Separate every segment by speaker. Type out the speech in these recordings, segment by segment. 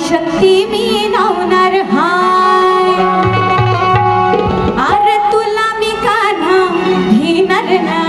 Speaker 1: शक्ती मी नावणार हाय, अरे तुला मी कान्हा घेणार नाही.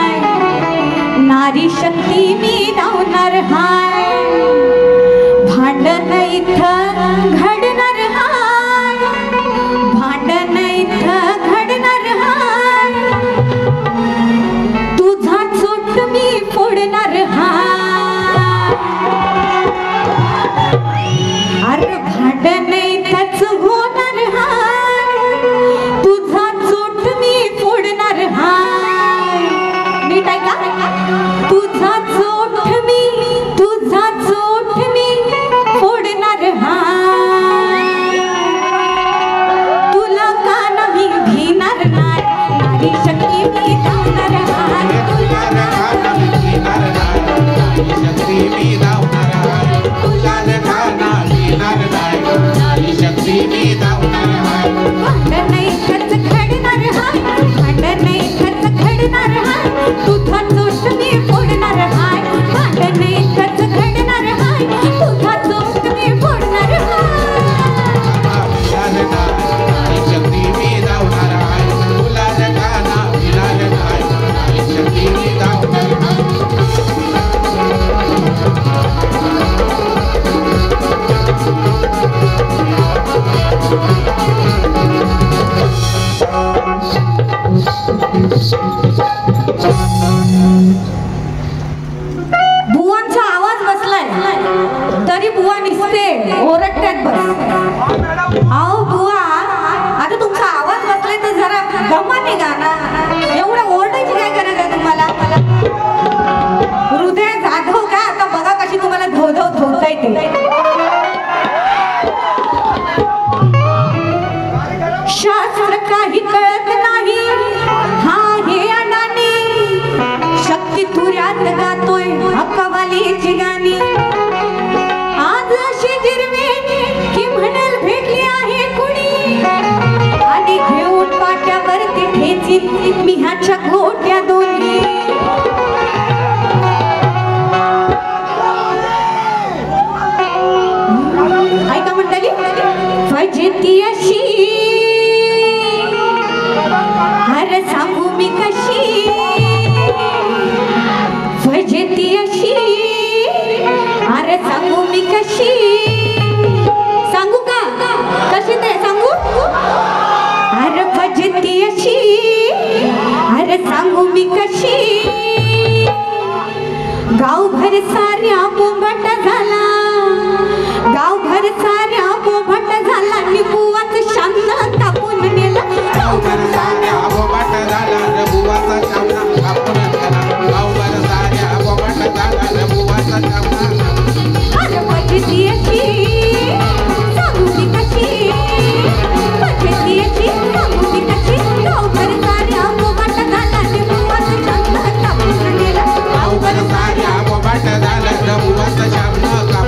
Speaker 1: घेतलीत मी ह्याच्या गोट्या दोन्ही. ऐका म्हणताली फजिती अशी हर सांगू मी कशी. फजिती अशी अरे सांगू मी कशी. सांगू का कशी ते सांगू. अरे फजिती अशी अरे सांगू मी कशी. गावभर साऱ्या बोंबाट झाला. गावभर साऱ्या बोंबाट झाला. निबुवाच शान तापून नेला.
Speaker 2: गावभर साऱ्या बोंबाट झाला. निबुवाचा शान तापून नेला. गावभर साऱ्या बोंबाट झाला. निबुवाचा शान.
Speaker 1: अरे फजिती अशी सांगू मी कशी. फजिती अशी सांगू मी कशी. गावभर साऱ्या बोंबाट झाला. निबुवाच शान तापून नेला.
Speaker 2: गावभर साऱ्या बोंबाट झाला. निबुवाचा शान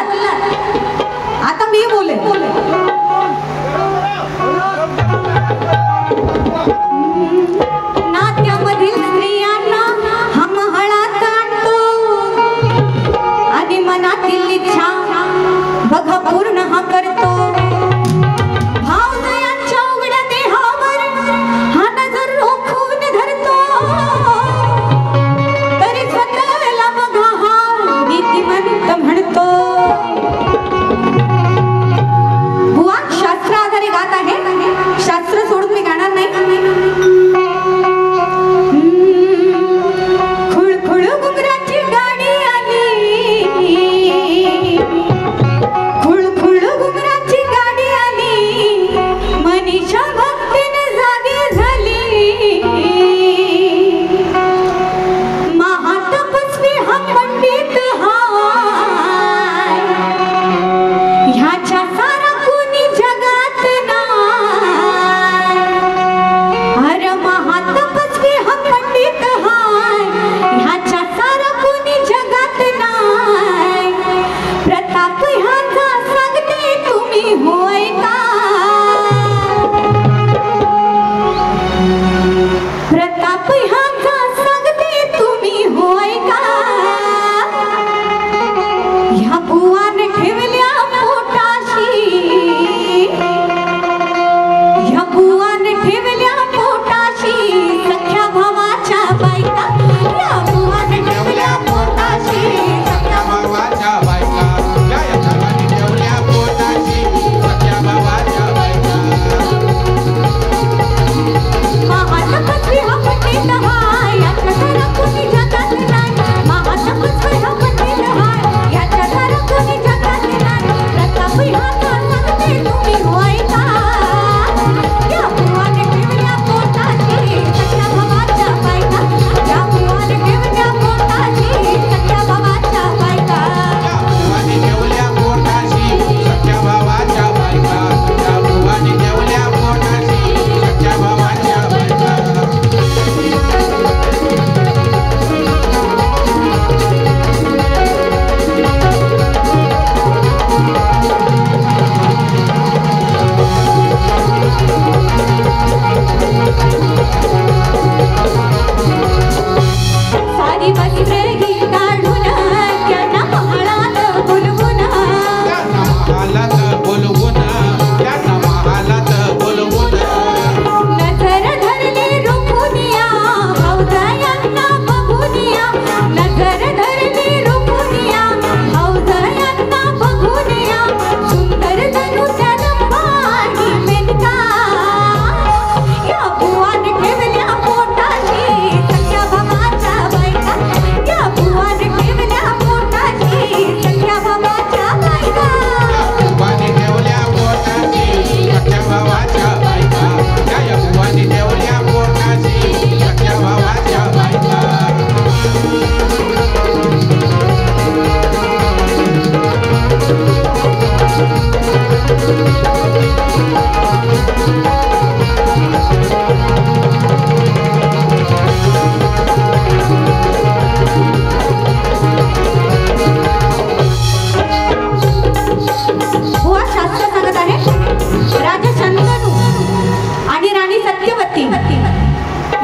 Speaker 1: बोललात आता मी बोले नात्यामधील स्त्रियांना हम हळात आणतो आणि मनातील इच्छा बघा पूर्ण हा करतो भावदयांच्या उघड्या देहावर हा नजर रोखून धरतो तरी स्वतःला बघा हा नीतिमंत म्हणतो बुवा शास्त्र आधारे गात आहे शास्त्र सोडून मी गाणार नाही खुळखुळ घुंगराची गाडी आली खुळखुळ घुंगराची गाडी आली मनीषा भक्तीने जागी झाली महातपस्वी हा पंडित हाय ह्याच्या सारा कोणी जगात नाही अरे महातपस्वी हा पंडित हाय ह्याच्या सारा कोणी जगात नाही प्रताप ह्याचा सांगते तुम्ही होय का प्रताप ह्याचा सांगते तुम्ही होय का ह्या बुवाने ठेवल्या पोटाशी ह्या बुवाने ठेवल्या पोटाशी सख्या भावाच्या बायका ह्या बुवाने ठेवल्या पोटाशी
Speaker 2: सख्या भावाच्या बायका या जगाने ठेवल्या पोटाशी सख्या भावाच्या बायका
Speaker 1: महातपस्वी हा पंडित हाय याच्या घरा कोणी जगात नाही महातपस्वी हा पंडित हाय याच्या घरा कोणी जगात नाही प्रताप ह्याचा सांगते तुम्ही होय का या बुवाने ठेवल्या पोटाशी सख्या भावाच्या बायका या बुवाने ठेवल्या पोटाशी सख्या भावाच्या बायका
Speaker 2: या बुवाने ठेवल्या पोटाशी सख्या भावाच्या बायका या बुवाने ठेवल्या पोटाशी सख्या भावाच्या बायका
Speaker 1: सारी वस्त्र ही काढून त्यांना महालात बोलवून
Speaker 2: त्यांना महालात बोलवून त्यांना महालात बोलवून
Speaker 1: नजर धरली रुकुनिया हौदयांना बघूनिया नजर धरली रुकुनिया हौदयांना बघूनिया सुंदर धनुष्य लंबाणी मेनका या बुवाने ठेवल्या पोटाशी सख्या भावाच्या बायका या बुवाने ठेवल्या पोटाशी सख्या भावाच्या बायका
Speaker 2: बुवाने ठेवल्या पोटाशी सख्या भावाच्या बायका या बुवाने ठेवल्या पोटाशी सख्या भावाच्या बायका
Speaker 1: बुवा शास्त्र सांगत आहे राजा शंतनू आणि राणी सत्यवती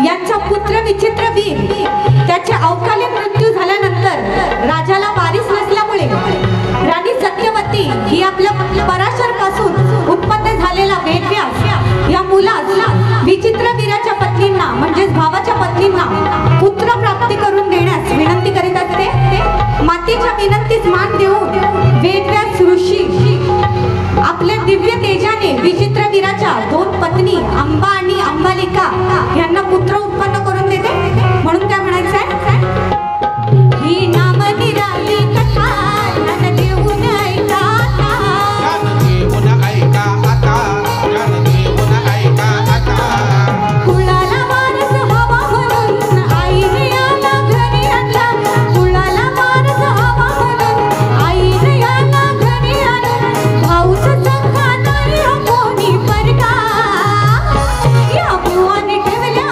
Speaker 1: यांचा पुत्र विचित्रवीर त्याचे अवकाली मृत्यू झाल्यानंतर राजाला वारीस नसल्यामुळे राणी सत्यवती ही आपल्या पराशर पासून उत्पन्न झालेला वेदव्यास या मुलास विचित्रवीराच्या पत्नींना म्हणजेच भावाच्या पत्नींना पुत्र प्राप्ती करून देण्यास विनंती करीत असते मातेच्या विनंतीस मान देऊन वेदव्यास ऋषी आपल्या दिव्य तेजाने विचित्रवीराच्या दोन पत्नी अंबा आणि अंबालिका यांना पुत्र उत्पन्न करून देते म्हणून काय म्हणायचं आहे ही नाम निराली कथा ज्ञान देऊन ऐका
Speaker 2: ज्ञान देऊन ऐका आता ज्ञान देऊन ऐका आता
Speaker 1: कुळाला वारस हवा म्हणून आईने याला घरी आणला कुळाला वारस हवा म्हणून आईने याला घरी आणला भाऊच सखा नाही कोणी परका या बुवाने ठेवल्या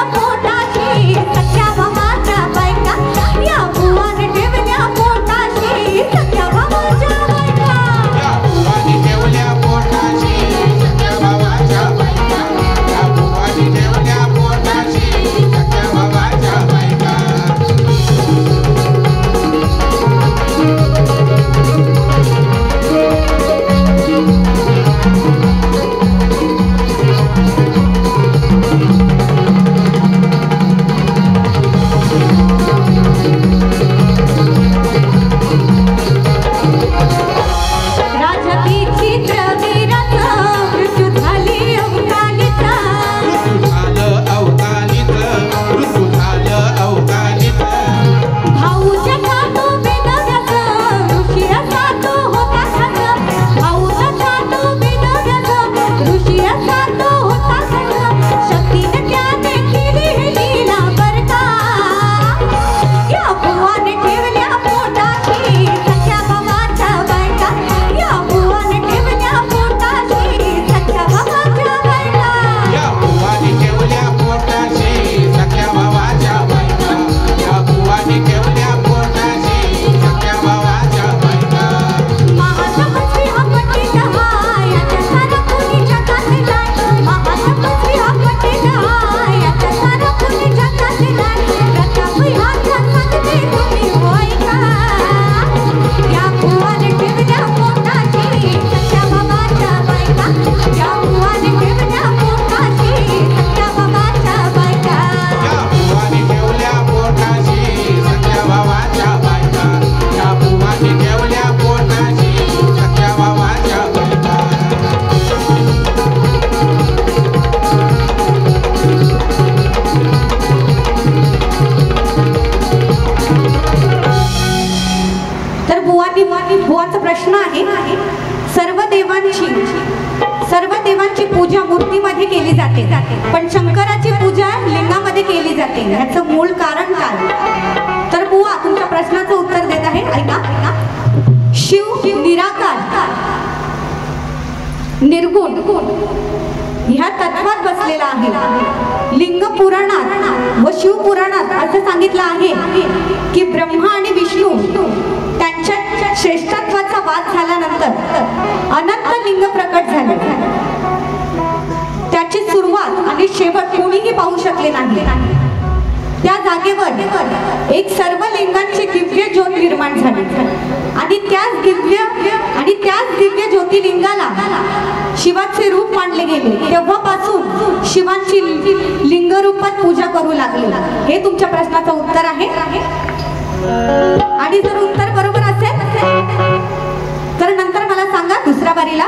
Speaker 1: महत्त्वाचा प्रश्न आहे. सर्व देवांची पूजा मूर्तीमध्ये केली जाते, पण शंकराची पूजा लिंगामध्ये केली जाते. ह्याचं मूळ कारण काय? तर बुवा तुमच्या प्रश्नाचं उत्तर देत आहे. ऐका. शिव निराकार, निर्गुण ह्या तत्वात बसलेला आहे. लिंग पुराणात व शिव पुराणात असं सांगितलं आहे की ब्रह्मा आणि विष्णू त्यांच्या श्रेष्ठत्वाचा वाद झाल्यानंतर अनंत लिंग प्रकट झाले. त्याची सुरुवात आणि शेवट कोणीही पाहू शकले नाही. त्या जागेवर एक सर्व लिंगांची दिव्य ज्योत निर्माण झाली आणि त्याच दिव्य ज्योतिलिंगाला शिवाचे रूप मानले गेले. तेव्हापासून शिवांची लिंग रूपात पूजा करू लागले. हे तुमच्या प्रश्नाचं उत्तर आहे. आणि जर उत्तर बरोबर असेल तर नंतर मला सांगा दुसऱ्या बारीला.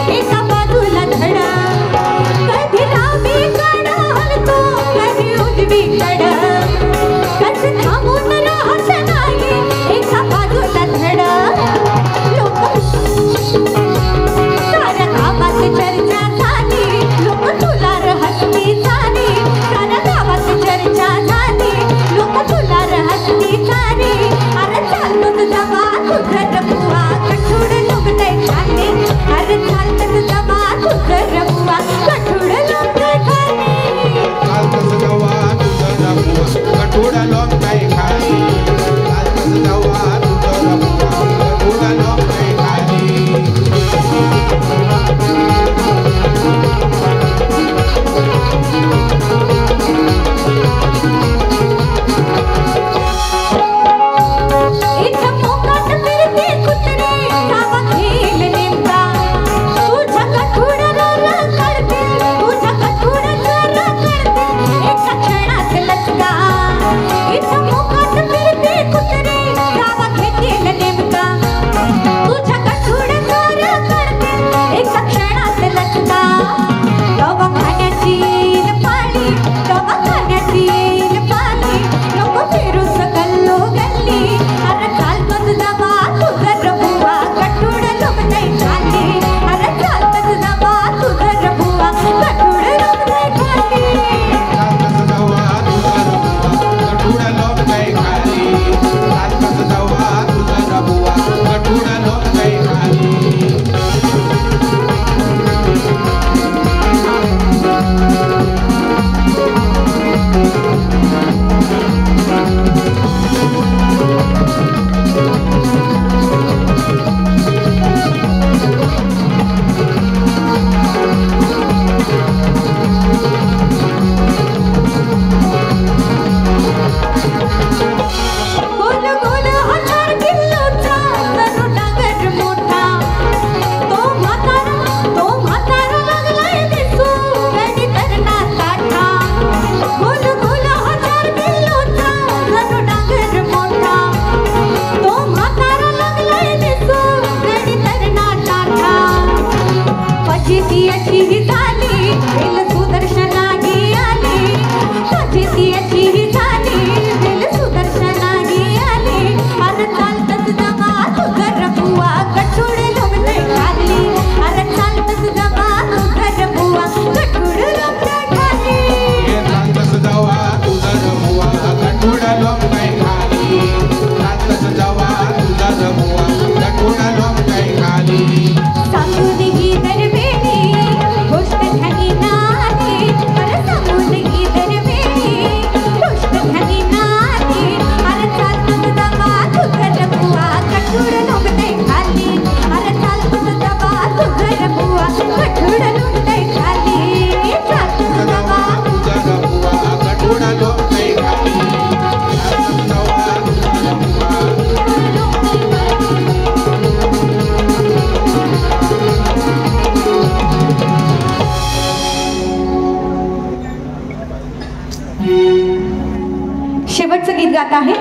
Speaker 3: एका बाजूला धडा, कधी लांबी काढा
Speaker 1: शेवटचं गीत गात आहे.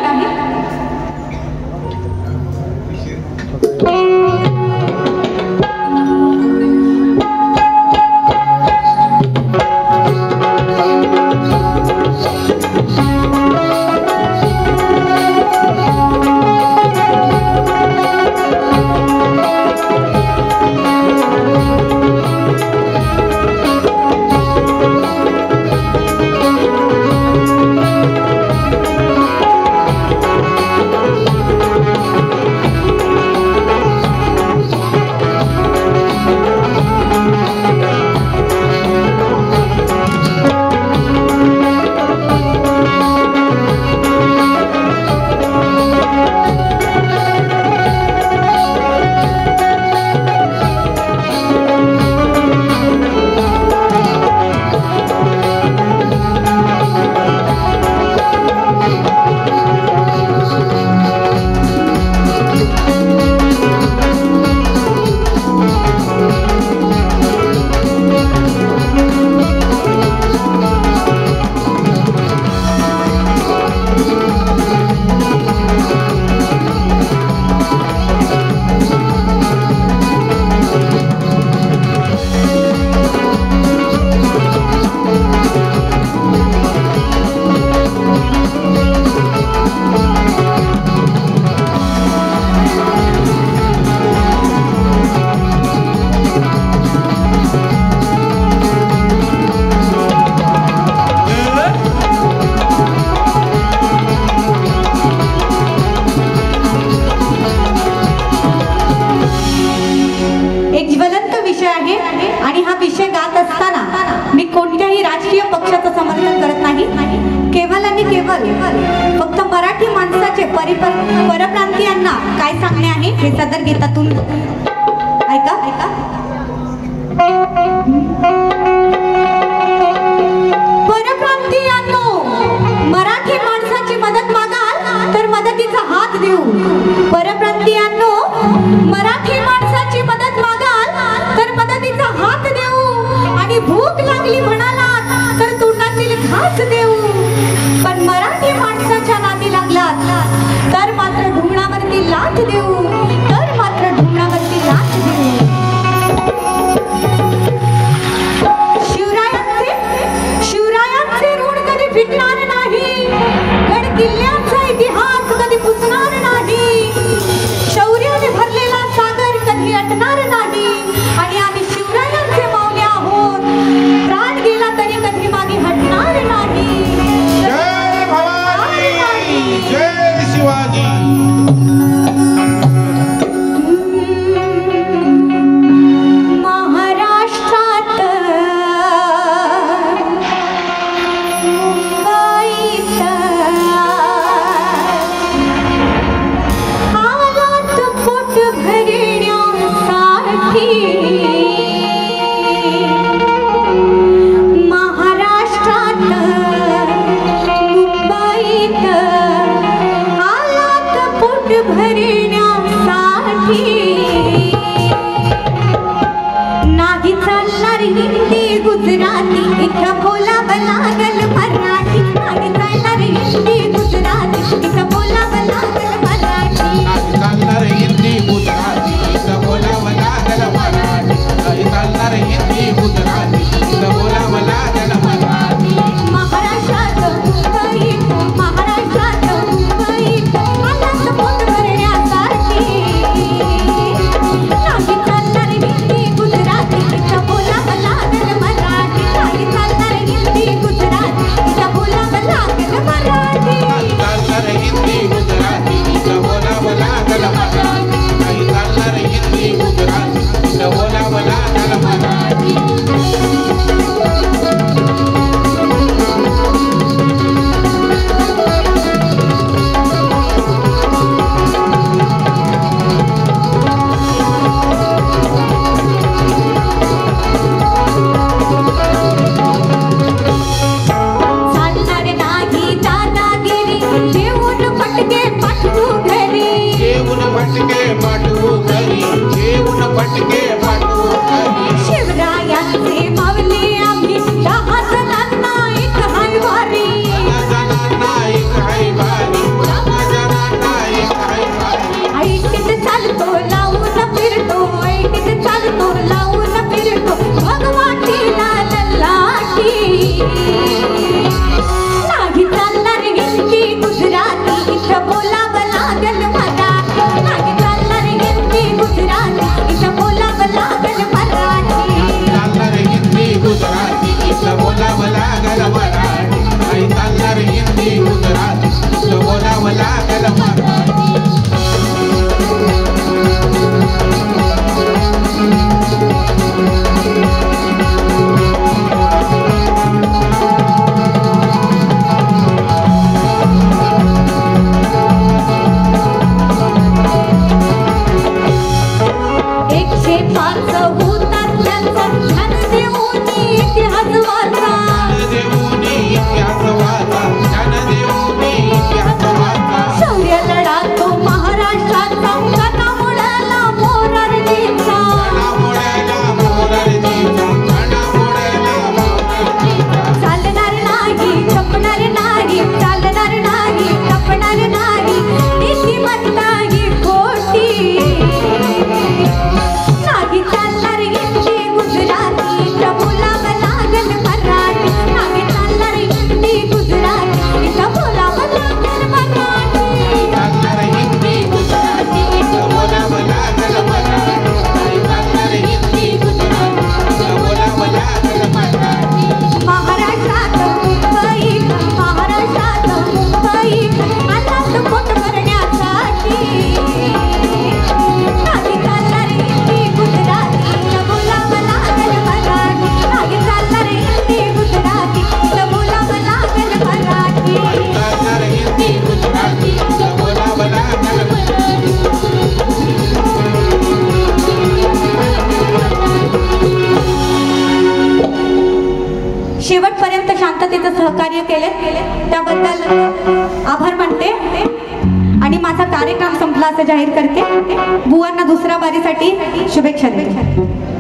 Speaker 1: आणि हा विषय गात असताना मी कोणत्याही राजकीय पक्षाचं समर्थन करत नाही. केवळ आणि केवळ फक्त मराठी माणसाचे परप्रांतीयांना काय सांगणे आहे हे सदर गीतातून ऐका. परप्रांतीयांनो, मराठी माणसाची मदत मागाल तर मदतीचा हात देऊ. परप्रांतीयांनो, मराठी माणसाची मदत मागाल तर मदतीचा हात देऊ. आणि भूक लागली म्हणालात तर तोंडातील घास देऊ. पण मराठी माणसाच्या नादी लागलात तर मात्र ढुंगणावरती लाथ देऊ. तर मात्र ढुंगणावरती लाथ देऊ. शिवरायांचे ऋण कधी फिटणार नाही. गड किल्ल्यांचा इतिहास कधी पुसणार नाही. शौर्याने भरलेला सागर कधी अटणार नाही. आणि आम्ही शिवरायांचे माऊले आहोत. प्राण गेला तरी कधी मागे हटणार नाही.
Speaker 2: जय भवानी, जय शिवाजी.
Speaker 1: महाराष्ट्रात
Speaker 2: नाही चालणार हिंदी गुजराती तुला बोलावं लागल मराठी
Speaker 1: शेवटपर्यंत शांततेचं सहकार्य केले त्याबद्दल आभार मानते आणि माझा कार्यक्रम संपला असं जाहीर करते. बुवांना दुसऱ्या बारीसाठी शुभेच्छा देते.